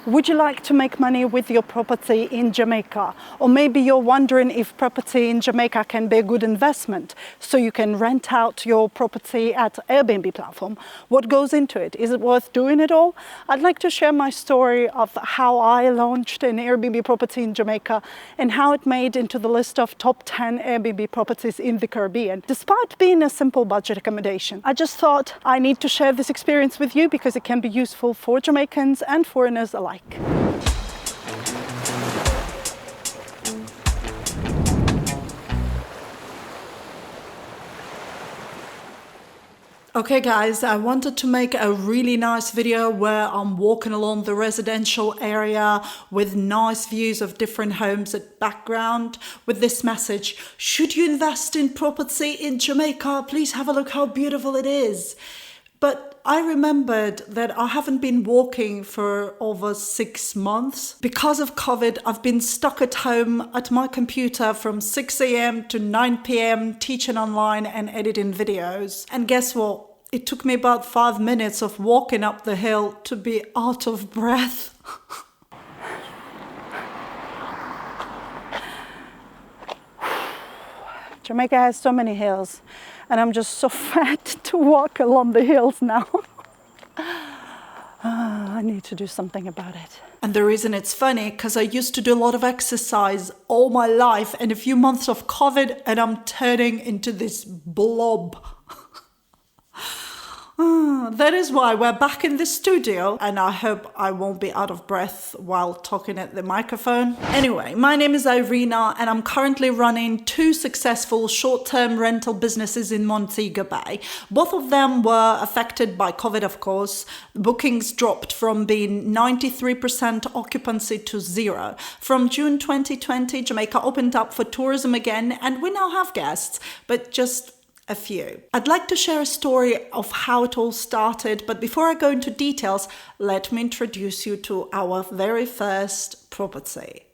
Would you like to make money with your property in Jamaica? Or maybe you're wondering if property in Jamaica can be a good investment, so you can rent out your property at Airbnb platform. What goes into it? Is it worth doing it all? I'd like to share my story of how I launched an Airbnb property in Jamaica and how it made into the list of top 10 Airbnb properties in the Caribbean, despite being a simple budget accommodation. I just thought I need to share this experience with you because it can be useful for Jamaicans and foreigners alike. Okay guys, I wanted to make a really nice video where I'm walking along the residential area with nice views of different homes at background with this message: should you invest in property in Jamaica? Please have a look how beautiful it is. But I remembered that I haven't been walking for over 6 months. Because of COVID, I've been stuck at home at my computer from 6 a.m. to 9 p.m. teaching online and editing videos. And guess what? It took me about 5 minutes of walking up the hill to be out of breath. Jamaica has so many hills, and I'm just so fat to walk along the hills now. I need to do something about it. And the reason it's funny, because I used to do a lot of exercise all my life, and a few months of COVID, and I'm turning into this blob. That is why we're back in the studio, and I hope I won't be out of breath while talking at the microphone. Anyway, my name is Irina, and I'm currently running 2 successful short-term rental businesses in Montego Bay. Both of them were affected by COVID, of course. Bookings dropped from being 93% occupancy to 0. From June 2020, Jamaica opened up for tourism again, and we now have guests, but just a few. I'd like to share a story of how it all started, but before I go into details, let me introduce you to our very first property.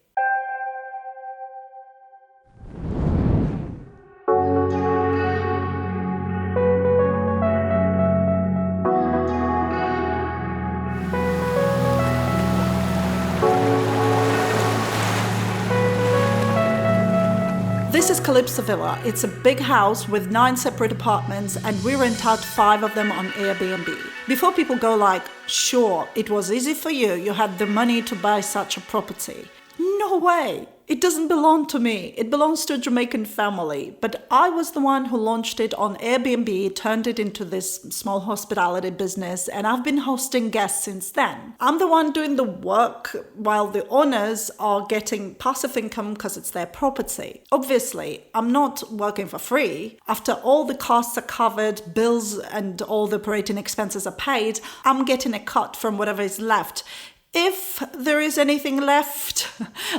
This is Calypso Villa. It's a big house with 9 separate apartments, and we rent out 5 of them on Airbnb. Before people go like, sure, it was easy for you, you had the money to buy such a property. No way! It doesn't belong to me. It belongs to a Jamaican family, but I was the one who launched it on Airbnb, turned it into this small hospitality business, and I've been hosting guests since then. I'm the one doing the work while the owners are getting passive income because it's their property. Obviously, I'm not working for free. After all the costs are covered, bills and all the operating expenses are paid, I'm getting a cut from whatever is left. If there is anything left,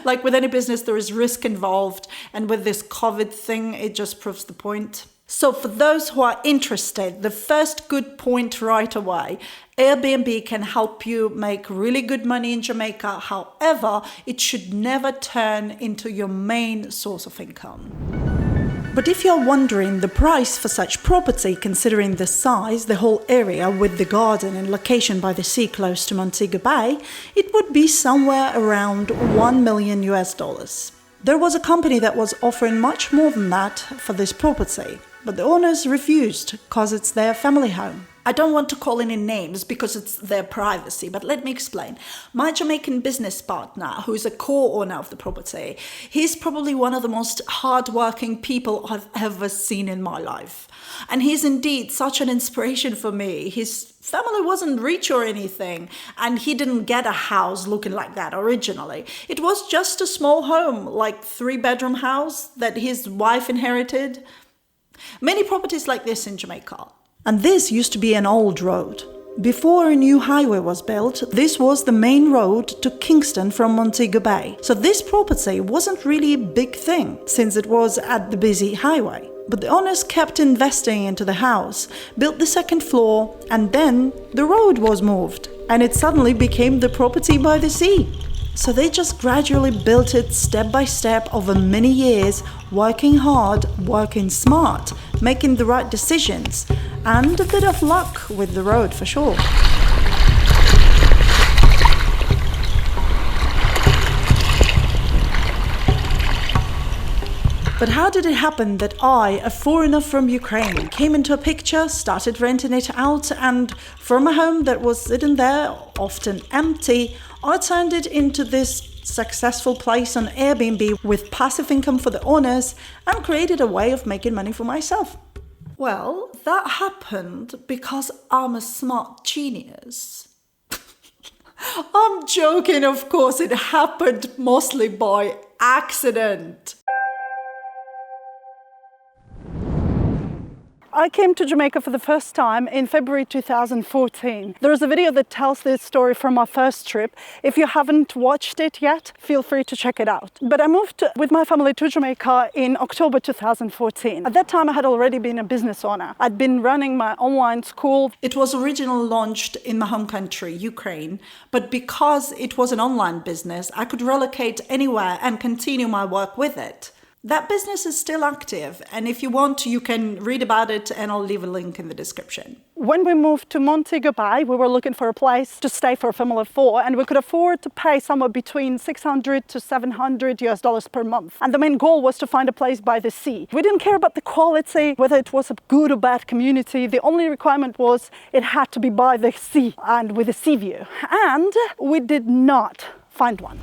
like with any business, there is risk involved. And with this COVID thing, it just proves the point. So for those who are interested, the first good point right away, Airbnb can help you make really good money in Jamaica. However, it should never turn into your main source of income. But if you're wondering the price for such property, considering the size, the whole area with the garden and location by the sea close to Montego Bay, it would be somewhere around $1 million US. There was a company that was offering much more than that for this property, but the owners refused because it's their family home. I don't want to call any names because it's their privacy, but let me explain. My Jamaican business partner, who is a co-owner of the property, he's probably one of the most hardworking people I've ever seen in my life. And he's indeed such an inspiration for me. His family wasn't rich or anything, and he didn't get a house looking like that originally. It was just a small home, like 3-bedroom house that his wife inherited. Many properties like this in Jamaica. And this used to be an old road. Before a new highway was built, this was the main road to Kingston from Montego Bay. So this property wasn't really a big thing, since it was at the busy highway. But the owners kept investing into the house, built the 2nd floor, and then the road was moved, and it suddenly became the property by the sea. So they just gradually built it step by step over many years, working hard, working smart, making the right decisions, and a bit of luck with the road for sure. But how did it happen that I, a foreigner from Ukraine, came into a picture, started renting it out, and from a home that was sitting there, often empty, I turned it into this successful place on Airbnb with passive income for the owners and created a way of making money for myself? Well, that happened because I'm a smart genius. I'm joking, of course, it happened mostly by accident. I came to Jamaica for the first time in February 2014. There is a video that tells this story from my first trip. If you haven't watched it yet, feel free to check it out. But I moved with my family to Jamaica in October 2014. At that time, I had already been a business owner. I'd been running my online school. It was originally launched in my home country, Ukraine, but because it was an online business, I could relocate anywhere and continue my work with it. That business is still active, and if you want, you can read about it, and I'll leave a link in the description. When we moved to Montego Bay, we were looking for a place to stay for a family of 4, and we could afford to pay somewhere between $600 to $700 per month. And the main goal was to find a place by the sea. We didn't care about the quality, whether it was a good or bad community. The only requirement was it had to be by the sea and with a sea view. And we did not find one.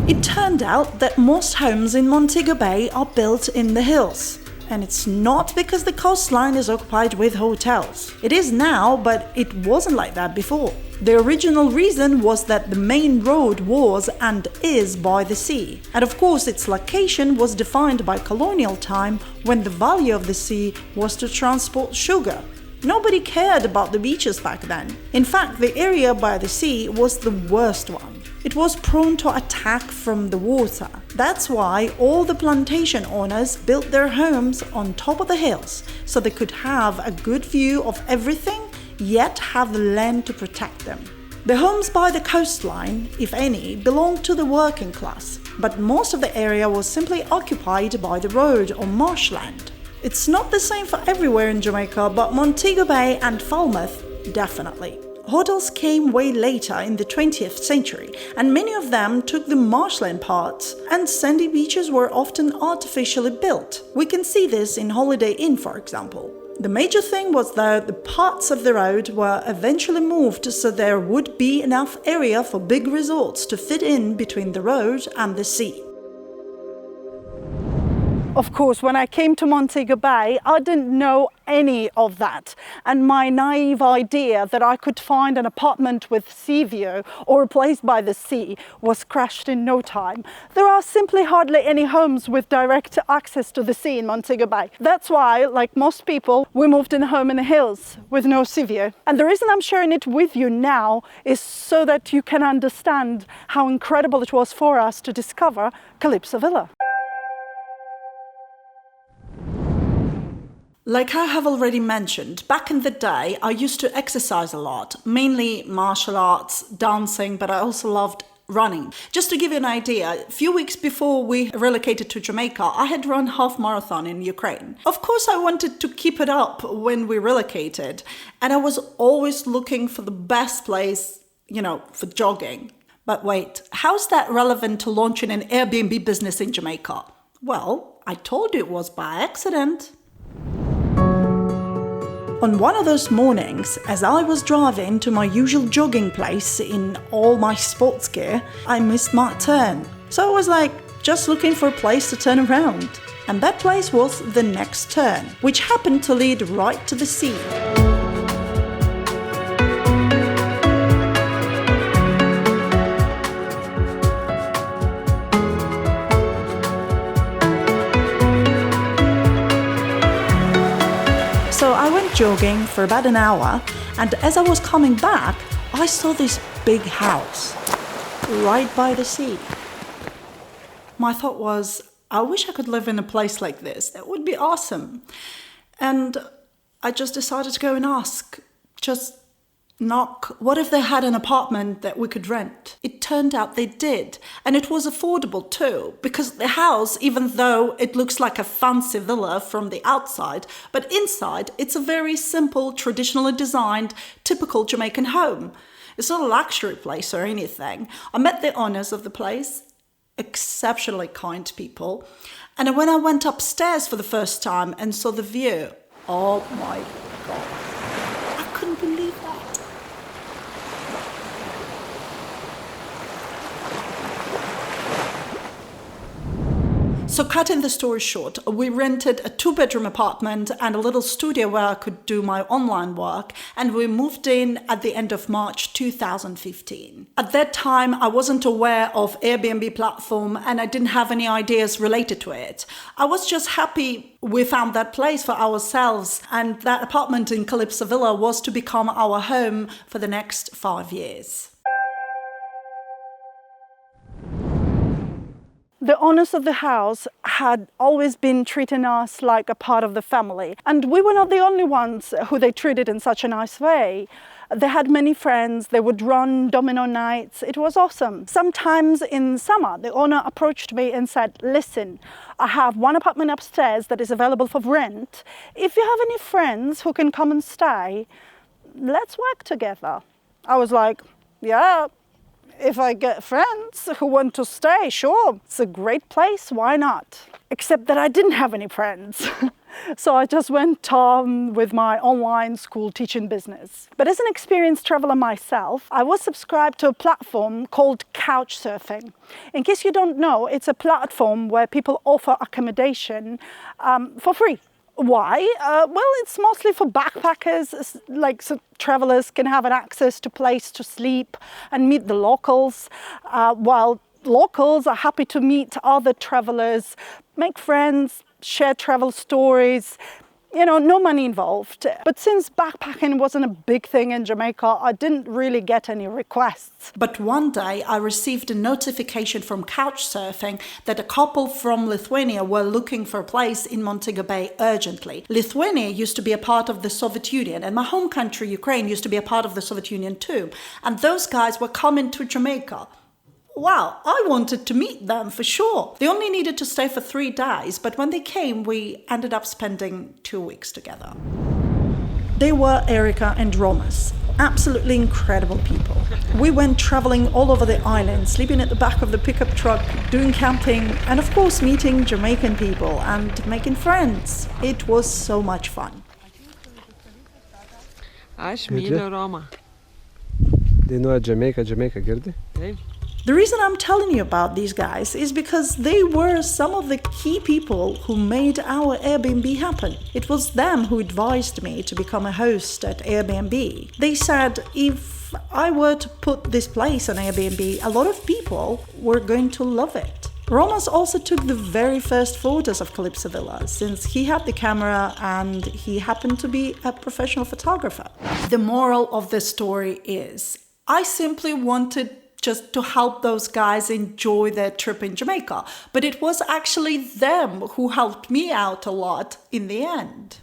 It turned out that most homes in Montego Bay are built in the hills. And it's not because the coastline is occupied with hotels. It is now, but it wasn't like that before. The original reason was that the main road was and is by the sea. And of course, its location was defined by colonial time, when the value of the sea was to transport sugar. Nobody cared about the beaches back then. In fact, the area by the sea was the worst one. It was prone to attack from the water. That's why all the plantation owners built their homes on top of the hills, so they could have a good view of everything, yet have the land to protect them. The homes by the coastline, if any, belonged to the working class, but most of the area was simply occupied by the road or marshland. It's not the same for everywhere in Jamaica, but Montego Bay and Falmouth, definitely. Hotels came way later in the 20th century, and many of them took the marshland parts, and sandy beaches were often artificially built. We can see this in Holiday Inn, for example. The major thing was that the parts of the road were eventually moved so there would be enough area for big resorts to fit in between the road and the sea. Of course, when I came to Montego Bay, I didn't know any of that. And my naive idea that I could find an apartment with sea view or a place by the sea was crushed in no time. There are simply hardly any homes with direct access to the sea in Montego Bay. That's why, like most people, we moved in a home in the hills with no sea view. And the reason I'm sharing it with you now is so that you can understand how incredible it was for us to discover Calypso Villa. Like I have already mentioned, back in the day, I used to exercise a lot, mainly martial arts, dancing, but I also loved running. Just to give you an idea, a few weeks before we relocated to Jamaica, I had run half marathon in Ukraine. Of course, I wanted to keep it up when we relocated, and I was always looking for the best place, for jogging. But wait, how's that relevant to launching an Airbnb business in Jamaica? Well, I told you it was by accident. On one of those mornings, as I was driving to my usual jogging place in all my sports gear, I missed my turn. So I was just looking for a place to turn around. And that place was the next turn, which happened to lead right to the sea. So I went jogging for about an hour, and as I was coming back, I saw this big house right by the sea. My thought was, I wish I could live in a place like this. That would be awesome. And I just decided to go and ask, just knock, what if they had an apartment that we could rent? It turned out they did, and it was affordable too, because the house, even though it looks like a fancy villa from the outside, but inside it's a very simple, traditionally designed, typical Jamaican home. It's not a luxury place or anything. I met the owners of the place. exceptionally kind people. And when I went upstairs for the first time and saw the view, oh my God, I couldn't believe that. So cutting the story short, we rented a 2-bedroom apartment and a little studio where I could do my online work, and we moved in at the end of March 2015. At that time, I wasn't aware of Airbnb platform and I didn't have any ideas related to it. I was just happy we found that place for ourselves, and that apartment in Calypso Villa was to become our home for the next 5 years. The owners of the house had always been treating us like a part of the family. And we were not the only ones who they treated in such a nice way. They had many friends, they would run domino nights. It was awesome. Sometimes in summer, the owner approached me and said, listen, I have one apartment upstairs that is available for rent. If you have any friends who can come and stay, let's work together. I was like, yeah. If I get friends who want to stay, sure, it's a great place, why not? Except that I didn't have any friends. So I just went on with my online school teaching business. But as an experienced traveler myself, I was subscribed to a platform called Couchsurfing. In case you don't know, it's a platform where people offer accommodation for free. Why? Well, it's mostly for backpackers, so travelers can have an access to place to sleep and meet the locals, while locals are happy to meet other travelers, make friends, share travel stories. No money involved. But since backpacking wasn't a big thing in Jamaica, I didn't really get any requests. But one day I received a notification from Couchsurfing that a couple from Lithuania were looking for a place in Montego Bay urgently. Lithuania used to be a part of the Soviet Union, and my home country, Ukraine, used to be a part of the Soviet Union too. And those guys were coming to Jamaica. Wow, I wanted to meet them for sure. They only needed to stay for 3 days, but when they came, we ended up spending 2 weeks together. They were Erica and Romas, absolutely incredible people. We went traveling all over the island, sleeping at the back of the pickup truck, doing camping, and of course meeting Jamaican people and making friends. It was so much fun. Aš myliu Romą. Dainuoja Jamaica, girdi? Taip. The reason I'm telling you about these guys is because they were some of the key people who made our Airbnb happen. It was them who advised me to become a host at Airbnb. They said if I were to put this place on Airbnb, a lot of people were going to love it. Romas also took the very first photos of Calypso Villa, since he had the camera and he happened to be a professional photographer. The moral of the story is, I simply wanted just to help those guys enjoy their trip in Jamaica. But it was actually them who helped me out a lot in the end.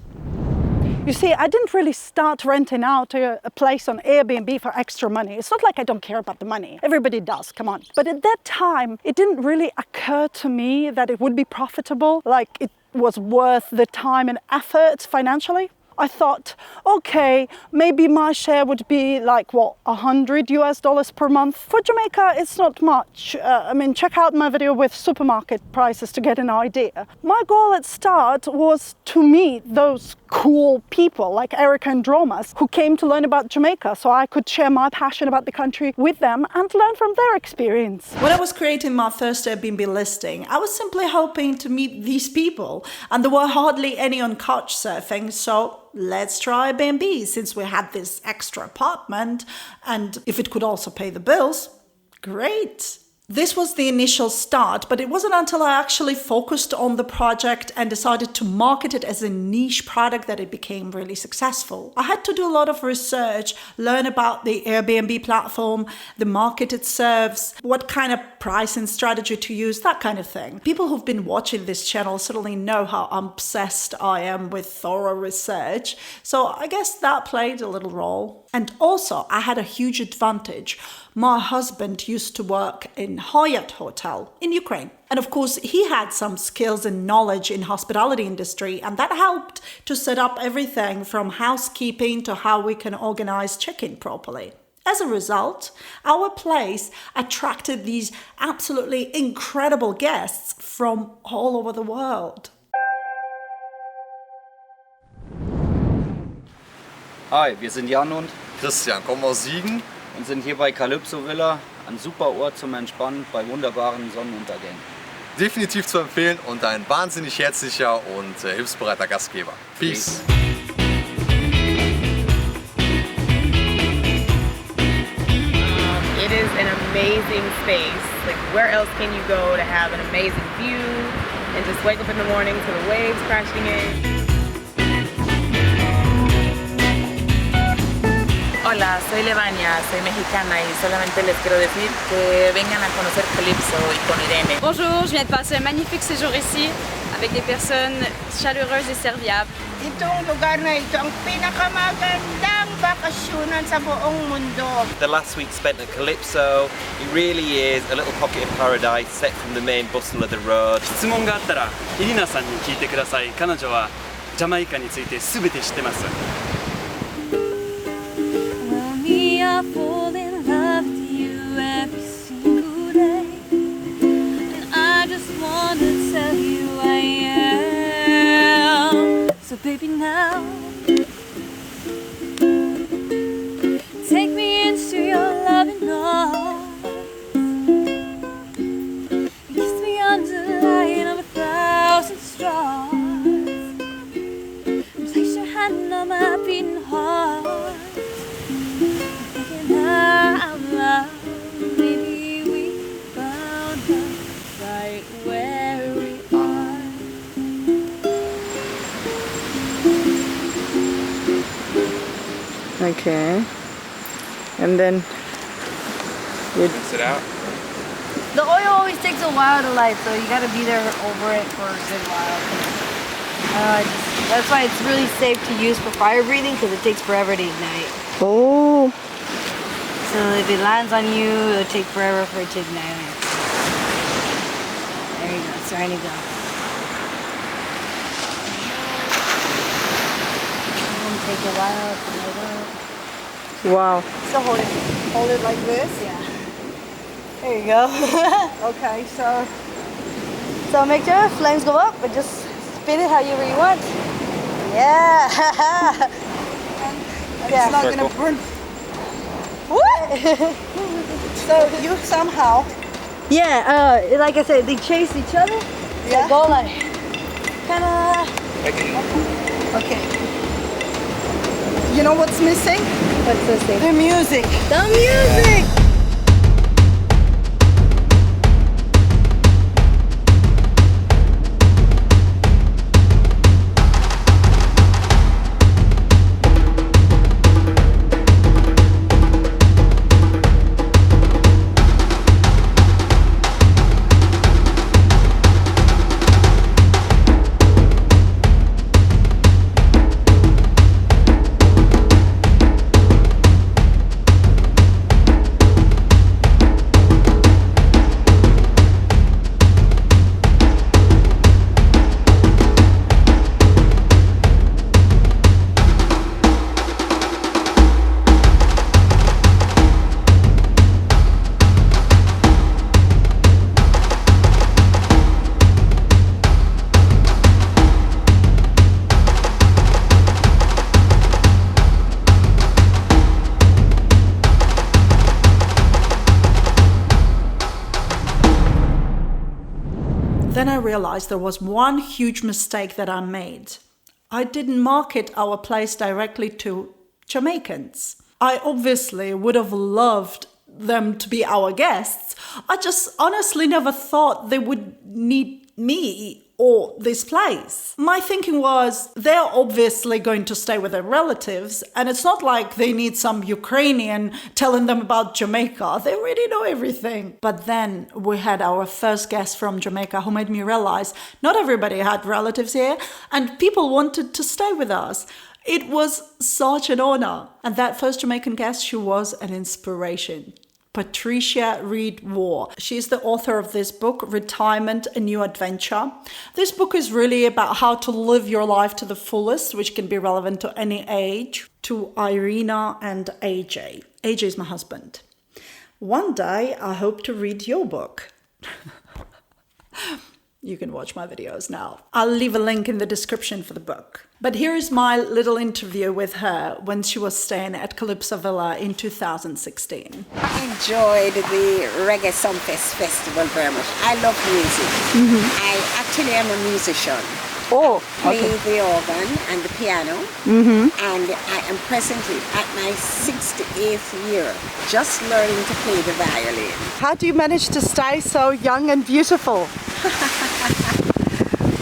You see, I didn't really start renting out a place on Airbnb for extra money. It's not like I don't care about the money. Everybody does, come on. But at that time, it didn't really occur to me that it would be profitable, like it was worth the time and effort financially. I thought, okay, maybe my share would be like, $100 per month. For Jamaica, it's not much. Check out my video with supermarket prices to get an idea. My goal at start was to meet those cool people like Erica and Romas who came to learn about Jamaica, so I could share my passion about the country with them and learn from their experience. When I was creating my first Airbnb listing, I was simply hoping to meet these people, and there were hardly any on Couchsurfing, so let's try Airbnb since we had this extra apartment, and if it could also pay the bills, great. This was the initial start, but it wasn't until I actually focused on the project and decided to market it as a niche product that it became really successful. I had to do a lot of research, learn about the Airbnb platform, the market it serves, what kind of pricing strategy to use, that kind of thing. People who've been watching this channel certainly know how obsessed I am with thorough research, so I guess that played a little role. And also, I had a huge advantage. My husband used to work in Hyatt Hotel in Ukraine. And of course, he had some skills and knowledge in hospitality industry, and that helped to set up everything from housekeeping to how we can organize check-in properly. As a result, our place attracted these absolutely incredible guests from all over the world. Hi, wir sind Jan und Christian, kommen aus Siegen. und sind hier bei Calypso Villa, ein super Ort zum Entspannen bei wunderbaren Sonnenuntergängen. Definitiv zu empfehlen und ein wahnsinnig herzlicher und hilfsbereiter Gastgeber. Peace. It is an amazing space. Like, where else can you go to have an amazing view and just wake up in the morning to the waves crashing in? Hola, soy Levania, soy mexicana y solamente les quiero decir que vengan a conocer Calypso y con Irene. Bonjour, je viens de passer un magnifique séjour ici avec des personnes chaleureuses et serviables. Itong lugar na ito ang pinakamagandang bakasyonan sa buong mundo. The last week spent at Calypso, it really is a little pocket of paradise set from the main bustle of the road. 質問があったらイリナさんに聞いてください。彼女はジャマイカについて全て知ってます。I fall in love with you every single day, and I just wanna tell you I am. So baby now, take me into your loving arms, kiss me under the light of 1,000 stars, and place your hand on my beating heart. Out loud, maybe we found us right where we are. Okay. And then Rinse it out. The oil always takes a while to light, so you gotta be there over it for a good while. That's why it's really safe to use for fire breathing, because it takes forever to ignite. oh, So if it lands on you, it'll take forever for it to ignite. There you go, it's starting to go. It's gonna take a while to light up. wow. So hold it like this. Yeah. There you go. Okay, so So make sure flames go up, but just spin it however you want. Yeah. it's not gonna burn. What? So you somehow. Yeah, like I said, they chase each other. Yeah. They go like, kind of. Okay. You know what's missing? What's this thing? The music. The music! Then I realized there was one huge mistake that I made. I didn't market our place directly to Jamaicans. I obviously would have loved them to be our guests. I just honestly never thought they would need me or this place. My thinking was they're obviously going to stay with their relatives, and it's not like they need some Ukrainian telling them about Jamaica. They already know everything. But then we had our first guest from Jamaica who made me realize not everybody had relatives here, and people wanted to stay with us. It was such an honor. And that first Jamaican guest, she was an inspiration. Patricia Reed Waugh. She's the author of this book, Retirement, A New Adventure. This book is really about how to live your life to the fullest, which can be relevant to any age. to Irina and AJ. AJ is my husband. One day, I hope to read your book. You can watch my videos now. I'll leave a link in the description for the book. But here is my little interview with her when she was staying at Calypso Villa in 2016. I enjoyed the Reggae Sumfest Festival very much. I love music. I actually am a musician. Oh, play the organ and the piano, and I am presently at my 68th year, just learning to play the violin. How do you manage to stay so young and beautiful?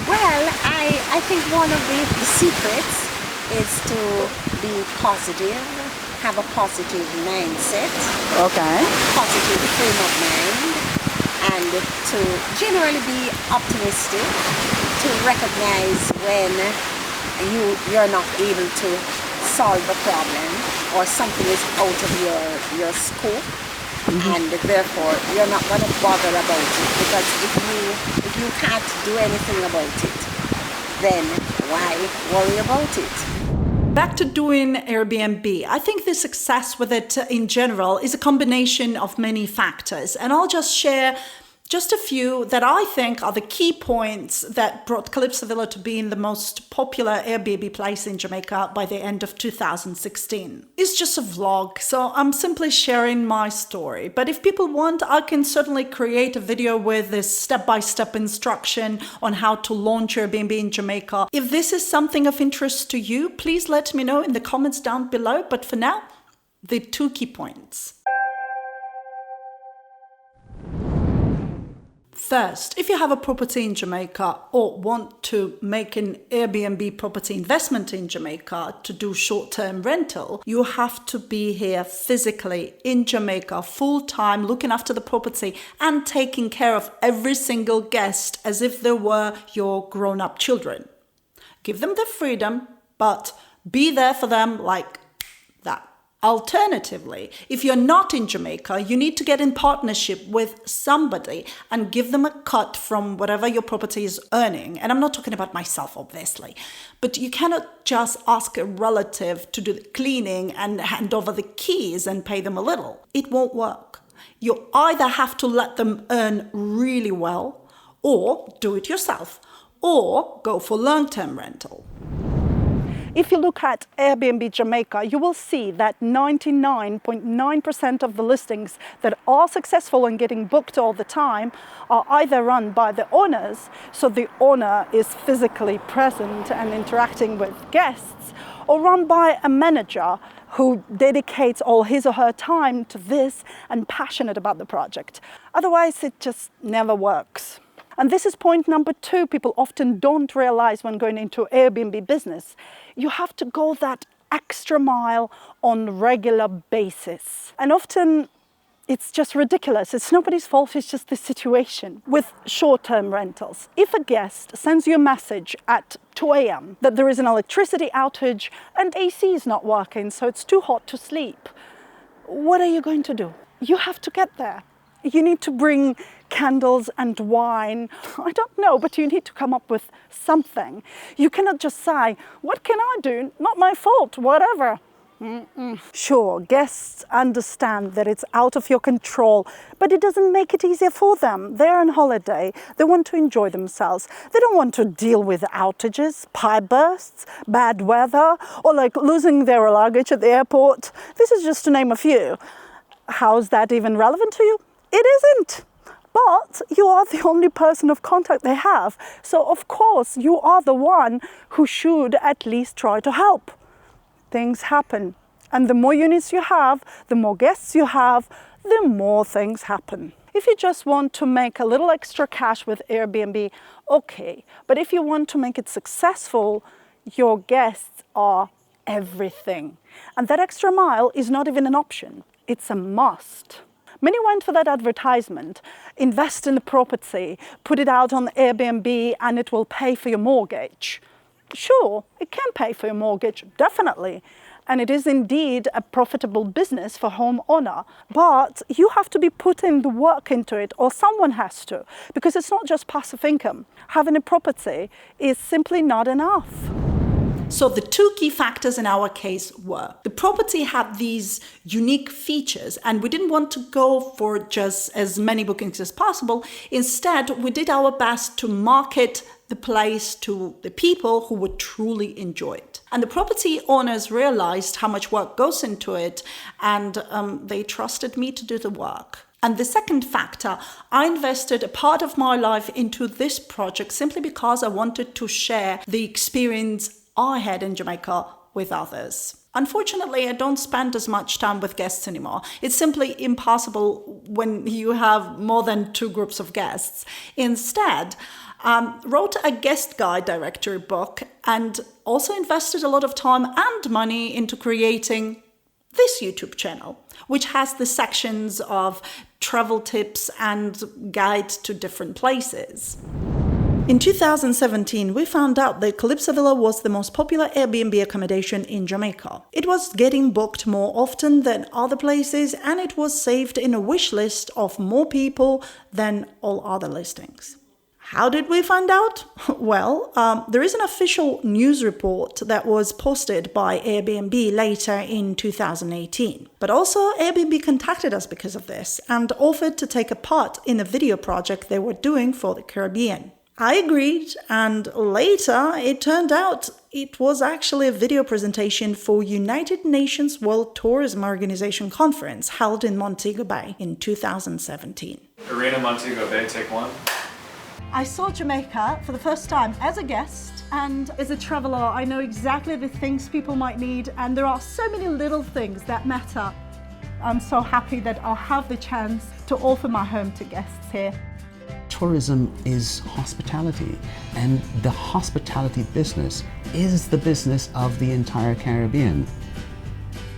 Well, I think one of the secrets is to be positive, have a positive mindset, positive frame of mind, and to generally be optimistic, to recognize when you're not able to solve a problem or something is out of your scope, and therefore you're not going to bother about it, because if you can't do anything about it, then why worry about it? Back to doing Airbnb. I think the success with it in general is a combination of many factors, and I'll just share just a few that I think are the key points that brought Calypso Villa to being the most popular Airbnb place in Jamaica by the end of 2016. It's just a vlog, so I'm simply sharing my story. But if people want, I can certainly create a video with this step-by-step instruction on how to launch Airbnb in Jamaica. If this is something of interest to you, please let me know in the comments down below. But for now, the 2 key points. First, if you have a property in Jamaica or want to make an Airbnb property investment in Jamaica to do short-term rental, you have to be here physically in Jamaica full-time, looking after the property and taking care of every single guest as if they were your grown-up children. Give them the freedom, but be there for them like that. Alternatively, if you're not in Jamaica, you need to get in partnership with somebody and give them a cut from whatever your property is earning. And I'm not talking about myself, obviously, but you cannot just ask a relative to do the cleaning and hand over the keys and pay them a little. It won't work. You either have to let them earn really well, or do it yourself, or go for long-term rental. If you look at Airbnb Jamaica, you will see that 99.9% of the listings that are successful and getting booked all the time are either run by the owners, so the owner is physically present and interacting with guests, or run by a manager who dedicates all his or her time to this and passionate about the project. Otherwise, it just never works. And this is point number 2 people often don't realize when going into Airbnb business. You have to go that extra mile on a regular basis. And often it's just ridiculous. It's nobody's fault, it's just the situation. With short-term rentals, if a guest sends you a message at 2 a.m. that there is an electricity outage and AC is not working, so it's too hot to sleep, what are you going to do? You have to get there. You need to bring candles and wine. I don't know, but you need to come up with something. You cannot just say, what can I do? Not my fault, whatever. Sure, guests understand that it's out of your control, but it doesn't make it easier for them. They're on holiday. They want to enjoy themselves. They don't want to deal with outages, pipe bursts, bad weather, or like losing their luggage at the airport. This is just to name a few. How's that even relevant to you? It isn't. But you are the only person of contact they have. So of course you are the one who should at least try to help. Things happen. And the more units you have, the more guests you have, the more things happen. If you just want to make a little extra cash with Airbnb, okay. But if you want to make it successful, your guests are everything. And that extra mile is not even an option. It's a must. Many went for that advertisement, invest in the property, put it out on Airbnb and it will pay for your mortgage. Sure, it can pay for your mortgage, definitely. And it is indeed a profitable business for homeowner. But you have to be putting the work into it, or someone has to, because it's not just passive income. Having a property is simply not enough. So the two key factors in our case were the property had these unique features and we didn't want to go for just as many bookings as possible. Instead, we did our best to market the place to the people who would truly enjoy it. And the property owners realized how much work goes into it, and they trusted me to do the work. And the second factor, I invested a part of my life into this project simply because I wanted to share the experience I had in Jamaica with others. Unfortunately, I don't spend as much time with guests anymore. It's simply impossible when you have more than 2 groups of guests. Instead, wrote a guest guide directory book and also invested a lot of time and money into creating this YouTube channel, which has the sections of travel tips and guide to different places. In 2017, we found out that Calypso Villa was the most popular Airbnb accommodation in Jamaica. It was getting booked more often than other places, and it was saved in a wish list of more people than all other listings. How did we find out? Well, there is an official news report that was posted by Airbnb later in 2018. But also Airbnb contacted us because of this and offered to take a part in a video project they were doing for the Caribbean. I agreed, and later it turned out it was actually a video presentation for United Nations World Tourism Organization conference held in Montego Bay in 2017. Arena, Montego Bay, take 1. I saw Jamaica for the first time as a guest, and as a traveler, I know exactly the things people might need, and there are so many little things that matter. I'm so happy that I'll have the chance to offer my home to guests here. Tourism is hospitality, and the hospitality business is the business of the entire Caribbean.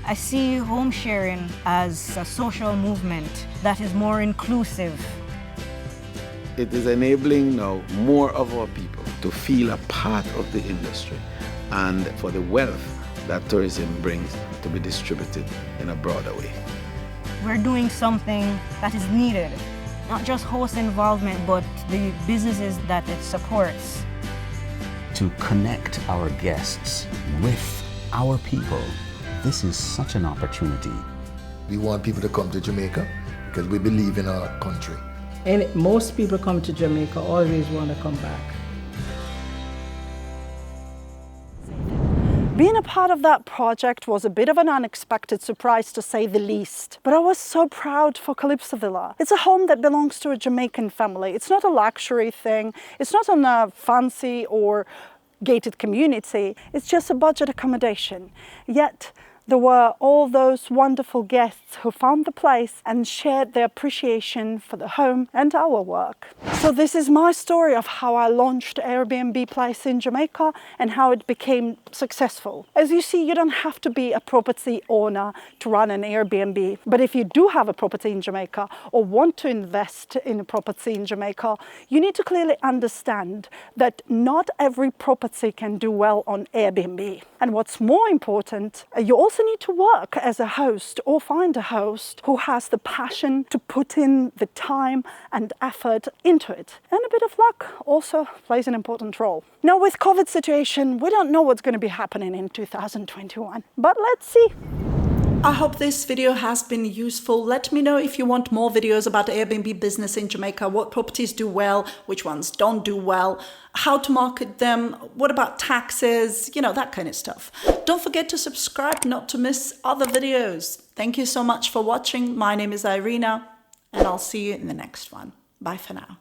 I see home sharing as a social movement that is more inclusive. It is enabling now more of our people to feel a part of the industry and for the wealth that tourism brings to be distributed in a broader way. We're doing something that is needed, not just host involvement, but the businesses that it supports. To connect our guests with our people, this is such an opportunity. We want people to come to Jamaica because we believe in our country. And most people come to Jamaica always want to come back. Being a part of that project was a bit of an unexpected surprise, to say the least. But I was so proud for Calypso Villa. It's a home that belongs to a Jamaican family. It's not a luxury thing. It's not on a fancy or gated community. It's just a budget accommodation. Yet there were all those wonderful guests who found the place and shared their appreciation for the home and our work. So this is my story of how I launched Airbnb Place in Jamaica and how it became successful. As you see, you don't have to be a property owner to run an Airbnb. But if you do have a property in Jamaica or want to invest in a property in Jamaica, you need to clearly understand that not every property can do well on Airbnb. And what's more important, you also need to work as a host or find a host who has the passion to put in the time and effort into it. And a bit of luck also plays an important role. Now with COVID situation, we don't know what's going to be happening in 2021, but let's see. I hope this video has been useful. Let me know if you want more videos about Airbnb business in Jamaica, what properties do well, which ones don't do well, how to market them, what about taxes, you know, that kind of stuff. Don't forget to subscribe not to miss other videos. Thank you so much for watching. My name is Irina, and I'll see you in the next one. Bye for now.